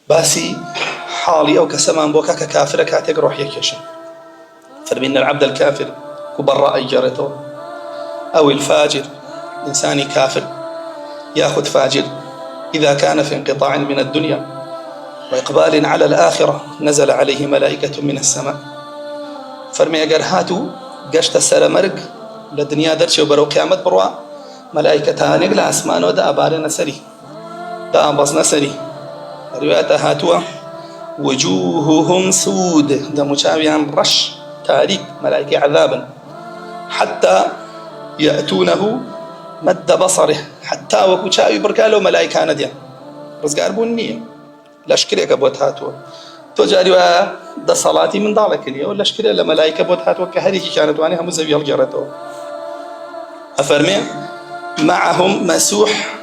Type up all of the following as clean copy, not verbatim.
باسي حالي أو كسمان بوكا ككافر كاتك روح يكيشن. فرمين العبد الكافر كبراء جرته أو الفاجر إنساني كافر يأخذ فاجر إذا كان في انقطاع من الدنيا وإقبال على الآخرة نزل عليه ملائكة من السماء. فرمي أجر هاتو قشت السر مرق للدنيا درش وبرو قيامت بروا ملائكة تانق لأسمان ودا أبارنا سري دا أبصنا سري رواية هاتوا وجوههم سود دا مشابها رش تاريك ملائكة عذابا حتى يأتونه مد بصره حتى وكشاوي بركالو ملائكة نديا بس قاربون نية لاشكريك أبوت هاتوا تجاري دا صلاتي من ضالك اليوم ولا اشكري لملائكة بوت هاتوا كهريكي كانت وانها مزوية الجرتو أفرمي معهم مسوح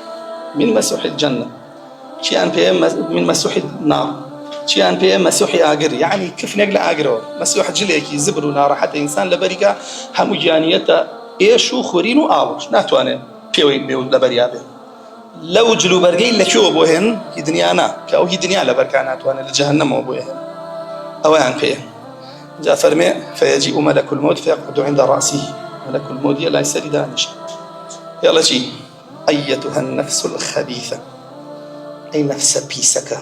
من مسوح الجنة شيئا من مسوح النار شيئا بهم مسوح آجر يعني كيف نقل آجره مسوح جليكي زبر ونار حتى إنسان لبريكا هم جانيته إيشو خورينو آوش ناتوانه بيوين بيو لبريابه لو جلو برجي لشو بوهن هي دنيانا كأو هي دنيا لبركانات وأنا لجهنم وبوهن أوان فيه جاء فرمي فيجيء ملك الموت فيقعد عند رأسه ملك الموت لا يسري دانش يلا جي أيتها النفس الخبيثة أي نفس بيسك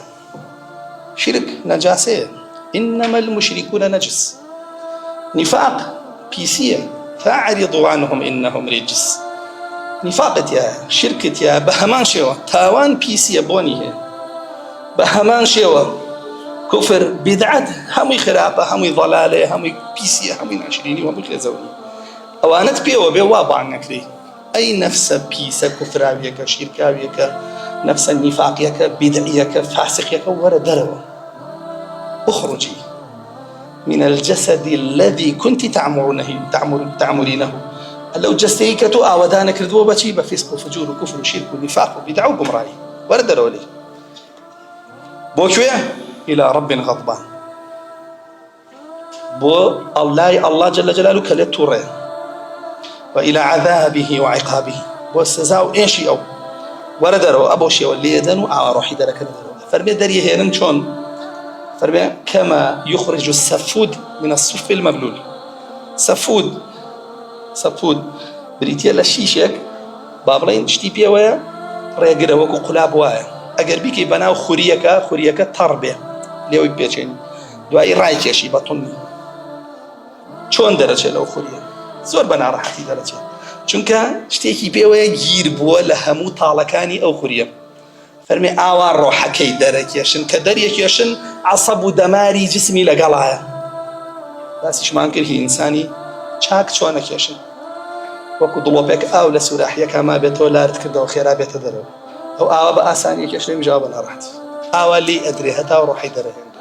شرك نجاسة إنما المشركون نجس نفاق بيسية فأعرضوا عنهم إنهم رجس نفاقت يا شركت يا بهمان شوا تاوان بيسية بونيه بهمان شوا كفر بدعت همي خرابة همي ضلالة همي بيسية همي عشريني وهمي خزوني أوانت بيوا بيوابا عنك لي أي نفس بيسة كفراويك شركاويك نفس النفاقيك بدعيك فاسقيك ورا دروا اخرجي من الجسد الذي كنت تعمرينه لو جستيك تو آودانك ردوه بشي بفسق وفجور وكفر وشرك ونفاق وبدع وقمراي ورا دروا لي بوشوية إلى رب غضبان بو الله جل جلاله كالتوري وإلى عذابه وعقابه بو السزاو إيشي أو وردروا أبو شيء واللي يدنوا روحي درك دروا فرمي دريه هنا شون فرمي كما يخرج السفود من الصف المبلول سفود بريتيا للشيشك بابلين اشتي بيه ويا ريقره وكو قلاب ويا اگر بيكي بناو خوريكا تربيه ليوي بيچين دوائي رايكي شي بطني چون درجه لو خوريه زور بنا راحتي درجه چونکە شتێکی پێوەیە گیر بووە لە هەموو تاڵەکانی ئەو خوریە فەرمێ ئاوا ڕۆحەکەی دەرەکێشن کە دەریەکێشن عەسەب و دەماری جسمی لەگەڵایە باسیشمان کرد هی ئینسانی چاک چۆن نەکێشن وەکو دڵۆپێک ئاو لە سوراحیەکە ما بێتەوە لارت کردەوە خێرا بێتە دەرەوە ئەو ئاوا بە ئاسانی کێشنەی جواب بە ناڕەحەتی ئاوا لێی ئەدرێ هەتا ڕۆحی دەرەهێنێت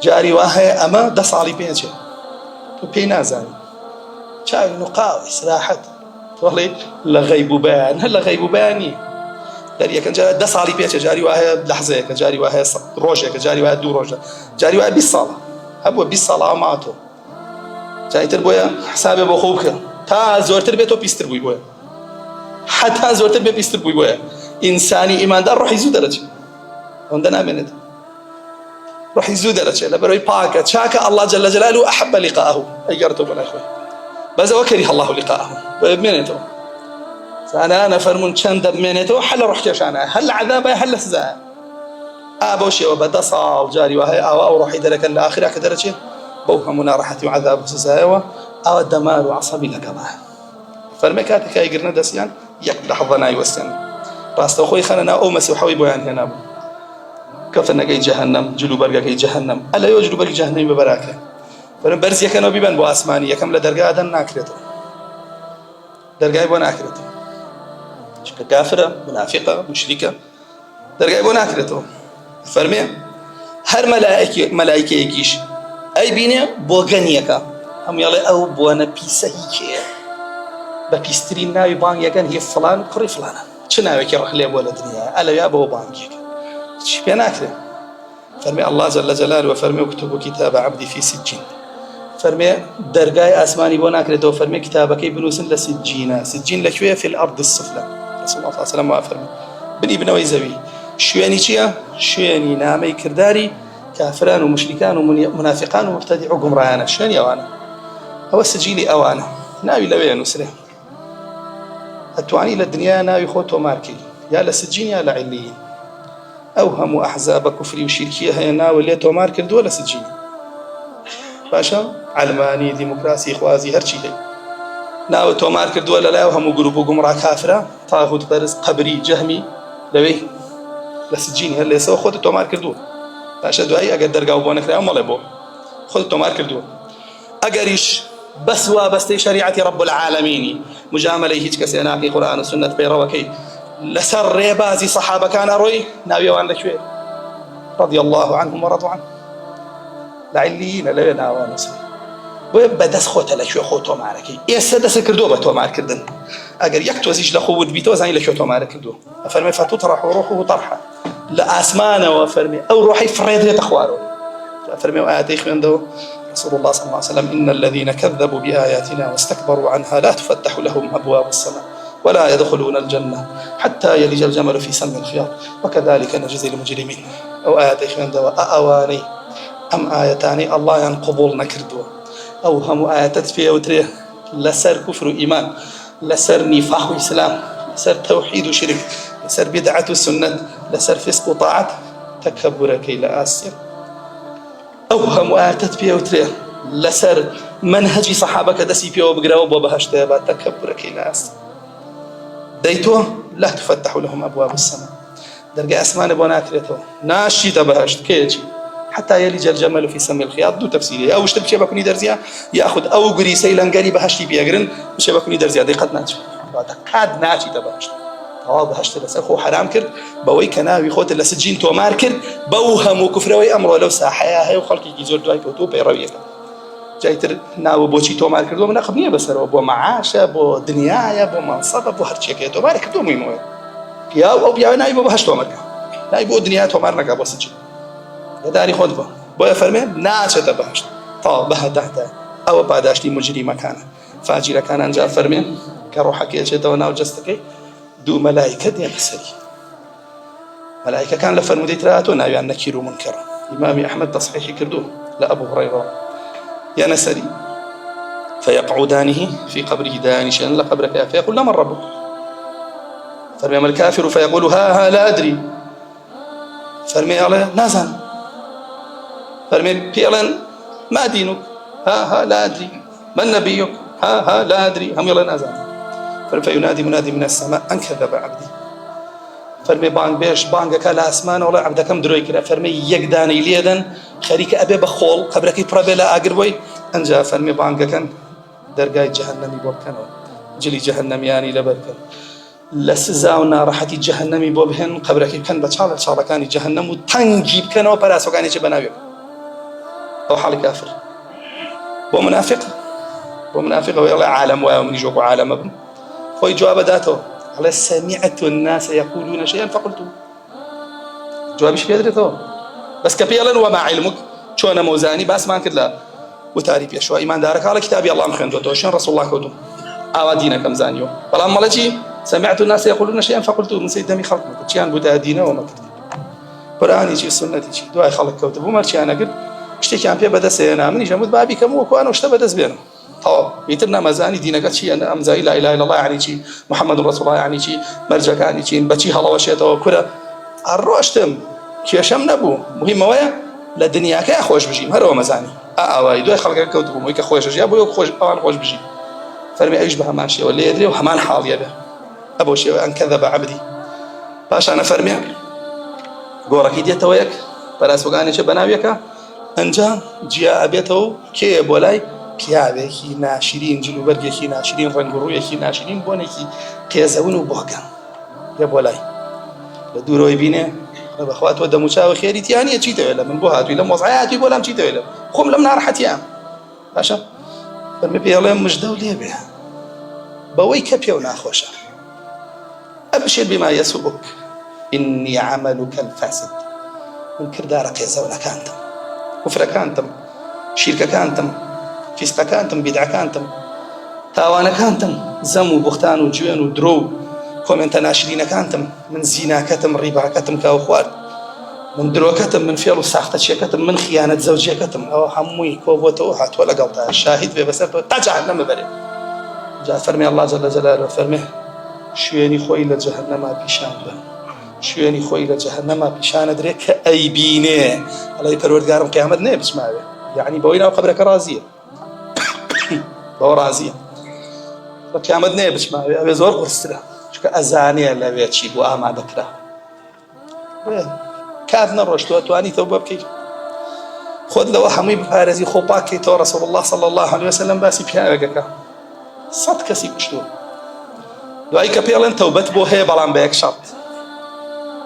جاری وا هەیە ئەمە 10 ساڵی پێنجێ تۆ پێی نازانی چاوی نوقاوی سراحەت والله لغيب بيان هلا غيب بياني داري كان جاري 10 ساڵی پێچە جاری وایە لەحظەیەکە جاری وایە ڕۆژێکە جاری وایە 2 ڕۆژە جاری وایە 20 ساڵە هەبووە 20 ساڵ ئاماتۆ جایتر بۆیە حسابێ بۆ خۆ بکە تا زۆرتر بێتۆ پیستر بووی بۆیە حتا زۆرتر بێ پیستر بووی بۆیە ئینسانی ئیماندار ڕۆحی زوو دەرەچێت ئەوەندە نامێنێت ڕۆحی زوو دەرەچێت لە بەرەوەی پاکە چاکە الله جل جلاله أحب لقاءه ئەیگەڕێتەوە بۆ لای خۆی بس وكره الله لقاءه بمنته فأنا فرمون كان بمنته حل رحت عشانه هل عذابه هل سزاء أبو شيء وبدصا وجاري وهي أو روح يدرك الآخرة كدرجة بوهمنا راحة وعذاب سزاء أو الدمار وعصبي لقباه فرمكاتك يقرنا دسيان يقلحظنا يوسن راست أخوي خلنا أو مسوحوي بيان هنا كفنا جاي جهنم جلو برجع جاي جهنم ألا يوجد برجع جهنم ببركة فرم برز يكنوا بيبان بو آسماني يكم لدرجة أدنى ناكرته درجة يبون ناكرته شك كافرة منافقة مشركة درجة يبون ناكرته فرمي هر ملائكة يجيش أي بينه بوغنيكا هم يلا أو بوانا بيسهيكية ببيسترين ناوي بان يكن هي فلان كري فلانا شناوي كرح لي ولا دنيا ألا يا أبو بانك شو بيناكره فرمي الله جل جلاله وفرمي اكتبوا كتاب عبدي في سجين فرمي درجاي آسماني بونا كريتو فرمي كتابك بنوسن لسجينا سجين لشوية في الأرض السفلى رسول الله صلى الله عليه وسلم وفرمي بني بنوي زوي شوێنی چییە؟ شوێنی نامەی کردداری کافران و مشریکان و منافقان و مبتدع و گومڕایانە، شوێنی ئەوانە، ئەوە سجیلی ئەوانە، ناوی لەوەیە نووسرێ. ئەتوانی لە دنیا ناوی خۆ تۆمارکەی یا لە سجین یا لە عیلیین. ئەو هەموو ئەحزابە کوفری و شیرکیە هەیە ناوە لێ تۆمار کردووە لە سجین، باشە ئەلمانی دیموکراسی خوازی هەرچی هەیە ناوە تۆمار کردووە لەلایەو هەموو گروپ و گومڕا کافرە تاغوت بەرز قەبری جەهمی لەوەی لە سجینی هەر لێسەوە خۆت تۆمار کردووە. باشە دوایی ئەگەر دەرگاو بۆ نەکراوە مەڵێ بۆ خۆت تۆمار کردووە. ئەگەریش بەس وابەستەی شەریعەتی رب العالمینی مجاملەی هیچ کەسێ ناکەی قورئان و سنت پەیڕەوەکەی لەسەر ڕێبازی سەحابەکانە ڕۆی ناویەوان لەکوێ؟ رضي الله عنهم ورضوا عنه لە عیلیینە لەوێ ناوان نووسێ. بۆیە بەدەست خۆتە لەکوێ خۆ تۆمارەکەی. ئێستا دەست کردووە بە تۆمارکردن. ئەگەر یەک تۆزیش لە خۆ بیتەوە زانی لەکوێ تۆمارە کردووە. ئەفەرمێ فتطرح روحه طرحا، لە ئاسمانەوە فەرمێ ئەو ڕۆحەی فڕێدرێتە خوارەوە. ئەفەرمێ و ئاەتەی خوێندەوە رسول الله صلى الله عليه وسلم إن الذين كذبوا بآياتنا واستكبروا عنها لا تفتح لهم أبواب السماء ولا يدخلون الجنة حتى يلج الجمل في سم الخياط وكذلك نجزي المجرمين. أو آياتي خوێندەوە ئەوانەی ئەم ئاەتانەی ئەڵڵایان قبوڵ نەکردووە، ئەو هەموو ئاەتت پێوترێ لەسەر کوفر و ئیمان، لەسەر نیفاق و ئیسلام، لەسەر تەوحید و شرک، لەسەر بدعەت و سنت، لەسەر فسق و طاعەت، تەکەبورەکەی لە ئاسیا. ئەو هەموو ئاەتت پێوترێ لەسەر منهەجی سەحابەکە دەستی پێوە بگرەوە بۆ بەهەشتە با تەکەبورەکەی لە ئاسیا. دەیتۆ لا تفتح لهم أبواب السماء، دەرگای ئەسمانە بۆ ناکرێتەوە، ناشیتە بەهەشت. کێچی حتى يلج الجمل في سم الخياط. دو تفسيري أو شتب شيء بكوني درزيا يأخذ أو قريسي لنقري بهشتي بيقرن شيء بكوني درزيا دي قد ناتش قد ناتشي تبهشت طوال بهشت لسر خو حرام كرد بوي كناوي خوت لسجين تومار كرد بوهم وكفروي أمره لو ساحيا هي وخلقي يزور دواي كوتو بيرويه جايتر ناو بوشي تومار كرد ومن أخبنيه بسر بو معاشة بو دنيايا بو منصب بو هرشي كي تومار كردو ميمو يا أو بيا ناي بو بهشت تومار ناي بو دنيا تومار نقا بو سجين داری خۆت بە بۆیە فەرمێ ناچێتە بەهەشت تا بەهەدەهدا. ئەوە پاداشتی مجریمەکانە فاجیرەکان. ئەنجا فەرمێ کە ڕۆحەکەی ئەچێتەوە ناو جەستەکەی دوو مەلایکە دێنە سەری. مەلایکەکان لە فەرمودەی تراتۆ ناویان نەکیر و منکەڕ. ئیمامی ئەحمەد تەصحیحی کردووە لە ئەبوو هورەیرە یانە سەری فيقعدانه في قبره دانشا لقبرك فيقول لمن ربك فەرمێ ما الكافر فيقول ها لا أدري فەرمێ ئەڵێ نازانم فەرمێ پێڵێن ما دينك ها لا أدري من نبيك ها لا أدري هم يلا نازل فينادي منادي من السماء أن كذب عبدي فەرمێ بانگ بێش بانگەکە لە ئاسمانە وڵێ عەبدەکەم درۆی کرا فەرمێ یەک دانەی لێدەن خەریکە ئەبێ بە خۆڵ قەبرەکەی پڕە بێ لە ئاگر بۆی ئەنجا فەرمێ بانگەکەن دەرگای جەهەنەمی بۆ بکەنەوە جلی جەهەنەمیانی لەبەر بکەن لە سزا و ناڕەحەتی جەهەنەمی بۆ بهێن قەبرەکەی بکەن بە چاڵە چاڵەکانی جەهەنەم و تەنگی بکەنەوە پەراسۆکانێکی بەناوێ ئەو حاڵی کافر بۆ منافق ويلا عالم ومني جوكو عالم ابن خوي جواب داتو على سمعت الناس يقولون شيئا فقلت جوابش بيدرتو بس كبيلا وما علمك شو انا موزاني بس ما كلا وتعريف يا شو ايمان دارك على كتابي الله مخندوتو شن رسول الله كودو اوادينا كم زانيو فلما ملجي سمعت الناس يقولون شيئا فقلت من سيد دمي خلق كتيان بودادينا وما كتب قراني شي سنتي شي دعاء خلق كتب وما انا قلت اشتكي عن بيبدس انا مني جمود بابي كمو وانا اشتبدس بينهم طب يترنا مزاني دينك شيء أنا أمزاي لا إله إلا الله يعني شيء محمد رسول الله يعني شيء مرجع يعني شيء بتشي هلا وشيء تو كذا الروشتم كيشم نبو مهم ويا للدنيا كأ خوش بجي هرو مزاني وايد خلق كوتبو ميك خوش جي أبو خوش أنا خوش بجي فرمي أيش بها ماشي ولا يدري وهمان حال يبه أبو شيء أن كذب عبدي باش أنا فرمي جورك يدي تويك براس وقاني شيء بناويك أنجا جاء بيته كي بولاي پیاوێکی ناشرین جلوبەرگێکی ناشرین ڕەنگڕوویەکی ناشرین بۆنێکی قێزەون و بۆکە لێ بۆ لای لە دوورەوەی بینێ بەخواتەوە دەموچاوە خێریتیانە چیتەوێ لە من بۆ هاتووی لە مۆزعای هاتووی بۆ لام چیتەوێ لە خۆم لەم ناڕەحەتیان باشە فەرمێ پێڵێم مژدە و لێ بێ بەوەی کە پێو ناخۆشە ئەبشر بما يسوءك إني عملك الفاسد من کردارە قێزەونەکانتم کوفرەکانتم شیرکەکانتم فیسقەکانتم بیدعەکانتم تاوانەکانتم زەم و بوختان و گوێن و درۆ و كومنت ناشرين كانتم من زنا كتم ربا كتم كاوخوار من درو كتم من فيلو ساخته شي كتم من خيانة زوجية كتم أو هموي كوبوتو هات ولا قلتها الشاهد في بسرته تجعل بري جاء فرمي الله جل جلاله فرمي شويني خوي لجهنم بيشان به شويني خوي لجهنم بيشان دريك أي بيني الله يبرودگارم قيامت نه بسمعه يعني بوينا وقبرك رازية بو رازية قيامت نه بسمعه أبي زور قرصته شو كأزاني اللي بيتشي بو ما بكره كادنا رشتوا تواني توبة بكي خذ لو حمي بفارزي خوباكي تو رسول الله صلى الله عليه وسلم باسي بها بقى صد كسي كشتو دعيك بيلن توبت بو هي بلان بيك شرط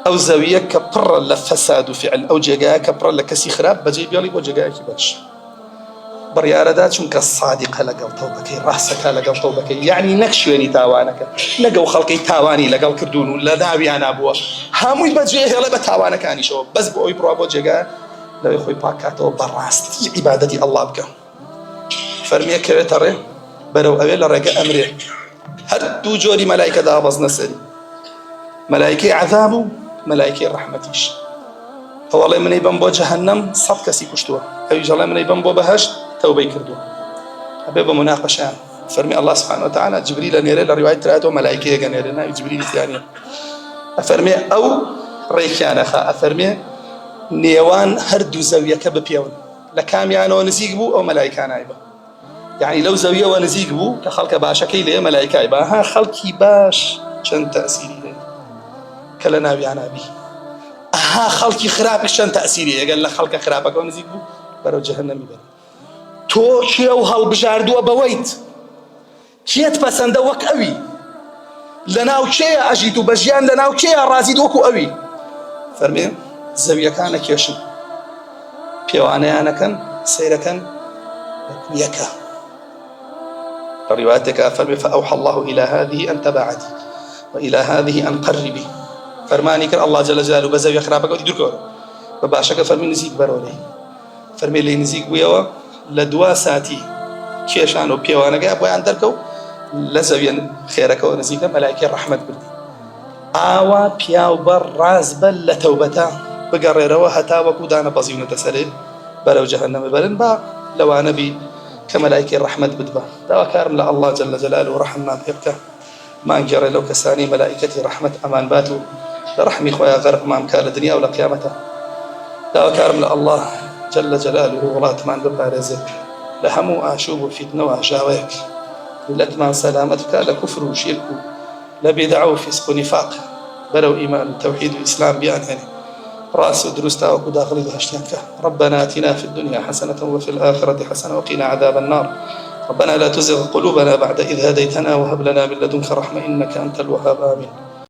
او زاويه كبر لفساد فعل او جاء كبر لكسي خراب بجي بيلي بو جاء كبش برياردات شنك الصادق لقل توبكي راسك لقل توبكي يعني نكشوني تاوانك نقو خلقي تاواني لقل كردون ولا داوي انا ابو هموي بجي هلا بتاوانك اني شو بس بو يبرو ابو جاء لو يخوي باكاتو براست عبادتي الله بك فرميه كبتره برو أبي لرجاء أمره هر دو جوري ملائكة دابز نسري ملائكة عذابه ملائكة رحمتيش هو الله من يبان بو جهنم صد كسي كشتوا أو الله من يبان بو بهشت توبة كردوا أبي بمناقشة فرمي الله سبحانه وتعالى جبريل نيري لرواية تراتو ملائكة نيرينا جبريل ثانية أفرمي أو ريكان خا أفرمي نيوان هر دو زاوية كببيون لكام يانو نزيق بو أو ملائكة نايبه يعني لو زاوية ونزيق بو كخلق باشا كي ليه ملائكة با ها خلقي باش شن تأثيري ليه كلنا بيانا بي ها خلقي خرابك شن تأثيري قال لك خلق خرابك ونزيق بو برو جهنم يبر تو شيو هالبجاردو بويت كيت بسندوك أوي لناو شيء أجيد بجيان لناو شيء رازيد وكو أوي فرمي زاوية كان كيشن بيوانا أنا كان سيرا كان يكا روايتك فرمي فأوحى الله إلى هذه أن تبعدي وإلى هذه أن قربي فرماني كر الله جل جلاله بزاوية خرابك ودي دركو بباشك فرمي نزيق برولي فرمي لي نزيق بيوا لدوا ساتي كيشانو بيوانا قاب ويان دركو لزاوية خيرك ونزيق ملائكة الرحمة بردي آوا بياو بر راز بل لتوبتا بقرر وهتا وكودانا بزيونة تسليل برو جهنم برن با لو أنا بي كملائكة الرحمة بدبا دوا كارم لا الله جل جلاله رحمنا بيبكى ما انجر لو كساني ملائكتي رحمة أمان باتو لرحمي خويا غرق ما مكال الدنيا ولا قيامتها دوا كارم لا الله جل جلاله ولات مان ببارزك لهمو أشوب فتنة وأجاويك لتمان سلامتك لكفر وشرك لبدع وفسق ونفاق برو إيمان التوحيد والإسلام بيان يعني رأس دروستا وداخل بهشتيانك ربنا آتنا في الدنيا حسنة وفي الآخرة حسنة وقنا عذاب النار ربنا لا تزغ قلوبنا بعد إذ هديتنا وهب لنا من لدنك رحمة إنك أنت الوهاب آمين